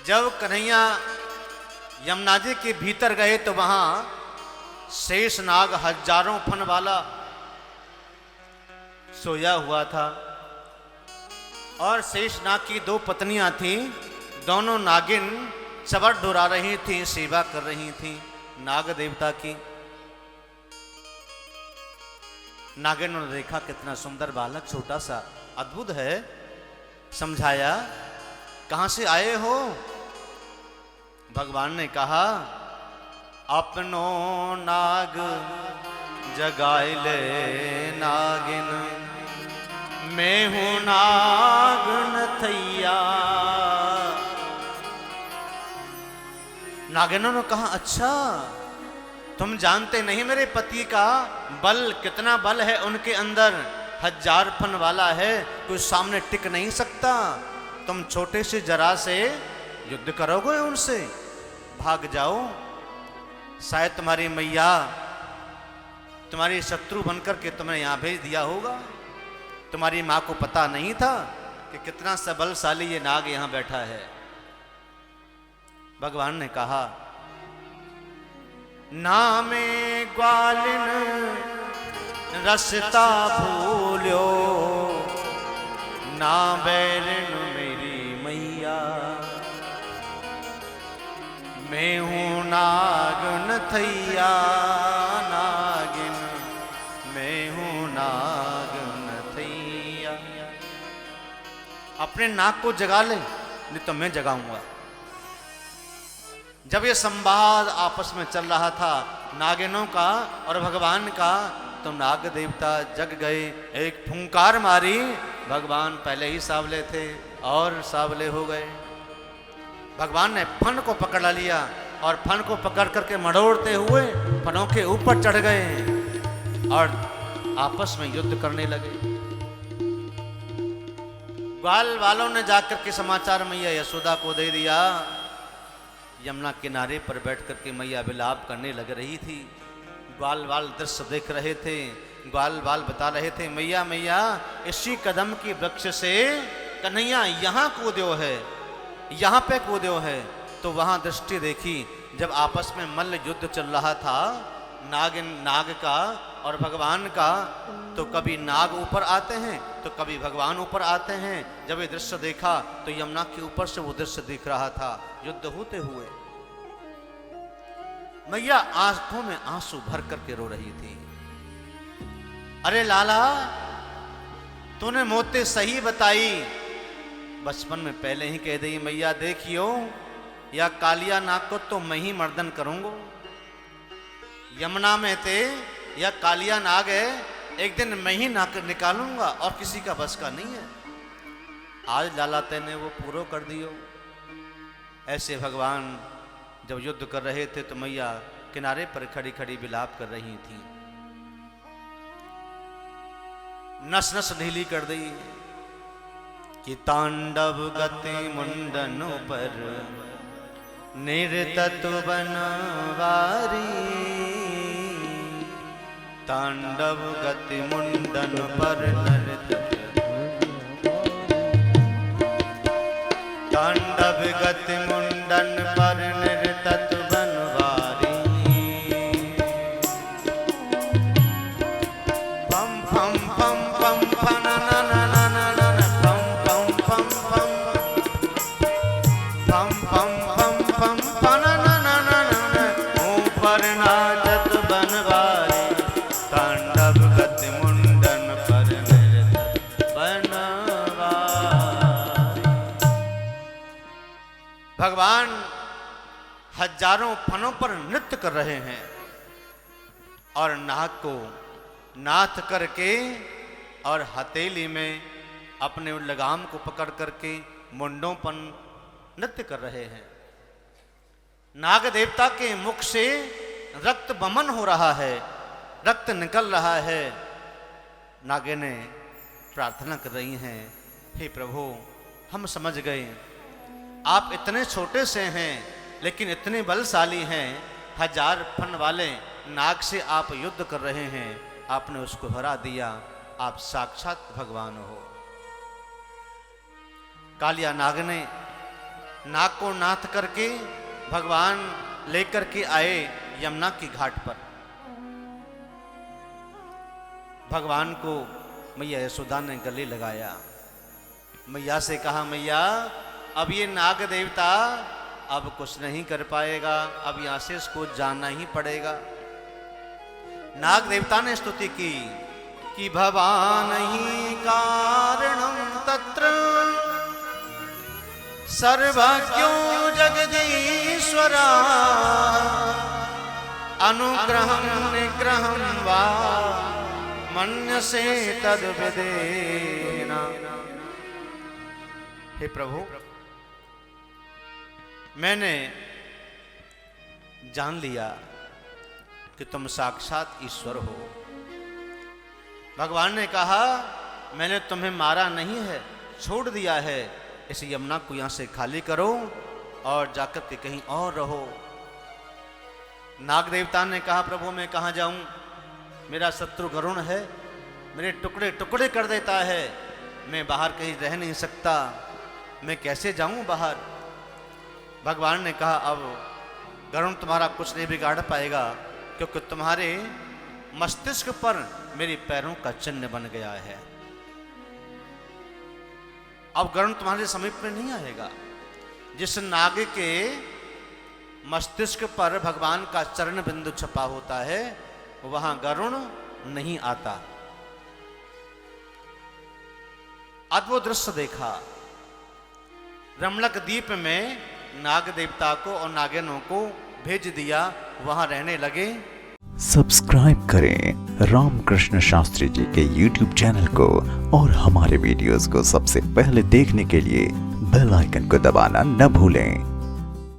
जब कन्हैया यमुना जी के भीतर गए तो वहां शेष नाग हजारों फन वाला सोया हुआ था और शेष नाग की दो पत्नियां थीं। दोनों नागिन चबर डुरा रही थीं, सेवा कर रही थीं नाग देवता की। नागिन ने देखा कितना सुंदर बालक, छोटा सा, अद्भुत है। समझाया, कहां से आए हो? भगवान ने कहा, अपनो नाग जगाए ले नागिन, मैं हूं नाग नथैया। नागिनों ने कहा, अच्छा तुम जानते नहीं मेरे पति का बल, कितना बल है उनके अंदर, 1000 फन वाला है, कोई सामने टिक नहीं सकता। तुम छोटे से जरा से युद्ध करोगे उनसे, भाग जाओ। शायद तुम्हारी मैया तुम्हारी शत्रु बनकर के तुम्हें यहां भेज दिया होगा। तुम्हारी मां को पता नहीं था कि कितना सबलशाली ये नाग यहां बैठा है। भगवान ने कहा, ना में ग्वालिन रसता भूल्यो, ना बैरन मेरी मैया, मैं हूं नाग नथैया नागिन, मैं हूं नाग नथैया। अपने नाग को जगा ले, नहीं तो मैं जगाऊंगा। जब ये संवाद आपस में चल रहा था नागिनों का और भगवान का, तो नाग देवता जग गए। एक फुंकार मारी, भगवान पहले ही सावले थे और सावले हो गए। भगवान ने फन को पकड़ लिया और फन को पकड़ करके मड़ोड़ते हुए फनों के ऊपर चढ़ गए और आपस में युद्ध करने लगे। ग्वाल वालों ने जाकर के समाचार मैया यशोदा को दे दिया। यमुना किनारे पर बैठ करके मैया विलाप करने लग रही थी। ग्वाल वाल दृश्य देख रहे थे। ग्वाल वाल बता रहे थे, मैया मैया इसी कदम की वृक्ष से कन्हैया यहाँ कूद्यो है, यहाँ पे कूद्यो है। तो वहां दृष्टि देखी, जब आपस में मल्ल युद्ध चल रहा था नाग का और भगवान का, तो कभी नाग ऊपर आते हैं तो कभी भगवान ऊपर आते हैं। जब ये दृश्य देखा तो यमुना के ऊपर से वो दृश्य दिख रहा था, युद्ध होते हुए। मैया आंखों में आंसू भर करके रो रही थी। अरे लाला, तूने मोते सही बताई, बचपन में पहले ही कह दी मैया, देखियो या कालिया नाग को तो मैं ही मर्दन करूंगा। यमुना में थे या कालिया नाग है, एक दिन मैं ही नाक निकालूंगा और किसी का बस का नहीं है। आज लाला तेने वो पूरा कर दियो। ऐसे भगवान जब युद्ध कर रहे थे तो मैया किनारे पर खड़ी खड़ी विलाप कर रही थी। नस नस ढीली कर दी कि तांडव गति मुंडन पर निर्ततु बनवारी, तांडव गति मुंडन पर तांडव गति मुंडन पर निर्ततु बनवारी। पम पम पम पम पम ना ना ना ना ना ना पम पम पम पम पम पम पम पम ना ना ना ना ना ऊपर नाचत बनवारी, तांडव गति मुंडन पर निर्ततु बनवारी। भगवान हजारों फनों पर नृत्य कर रहे हैं और नाग को नाथ करके और हथेली में अपने लगाम को पकड़ करके मुंडों पर नृत्य कर रहे हैं। नाग देवता के मुख से रक्त बमन हो रहा है, रक्त निकल रहा है। नागिने प्रार्थना कर रही हैं, हे प्रभु हम समझ गए, आप इतने छोटे से हैं लेकिन इतने बलशाली हैं। 1000 फन वाले नाग से आप युद्ध कर रहे हैं, आपने उसको हरा दिया, आप साक्षात भगवान हो। कालिया नाग ने नाग को नाथ करके भगवान लेकर के आए यमुना की घाट पर। भगवान को मैया यशोदा ने गले लगाया। मैया से कहा, मैया अब ये नाग देवता अब कुछ नहीं कर पाएगा, अब यहां से इसको जाना ही पड़ेगा। नाग देवता ने स्तुति की कि भवान ही कारणं तत्र सर्वज्ञो जगदीश्वरा अनुग्रहं निग्रहं वा मन्यसे तद विदेना। हे प्रभु, मैंने जान लिया कि तुम साक्षात ईश्वर हो। भगवान ने कहा, मैंने तुम्हें मारा नहीं है, छोड़ दिया है। इस यमुना को यहां से खाली करो और जाकर के कहीं और रहो। नाग देवता ने कहा, प्रभु मैं कहां जाऊं, मेरा शत्रु गरुण है, मेरे टुकड़े टुकड़े कर देता है, मैं बाहर कहीं रह नहीं सकता, मैं कैसे जाऊं बाहर। भगवान ने कहा, अब गरुण तुम्हारा कुछ नहीं बिगाड़ पाएगा, क्योंकि तुम्हारे मस्तिष्क पर मेरे पैरों का चिन्ह बन गया है। अब गरुण तुम्हारे समीप में नहीं आएगा। जिस नाग के मस्तिष्क पर भगवान का चरण बिंदु छपा होता है, वहां गरुण नहीं आता। अद्भुत दृश्य देखा। रमणक द्वीप में नाग देवता को और नागिनों को भेज दिया, वहां रहने लगे। सब्सक्राइब करें रामकृष्ण शास्त्री जी के YouTube चैनल को और हमारे वीडियोस को सबसे पहले देखने के लिए बेल आइकन को दबाना न भूलें।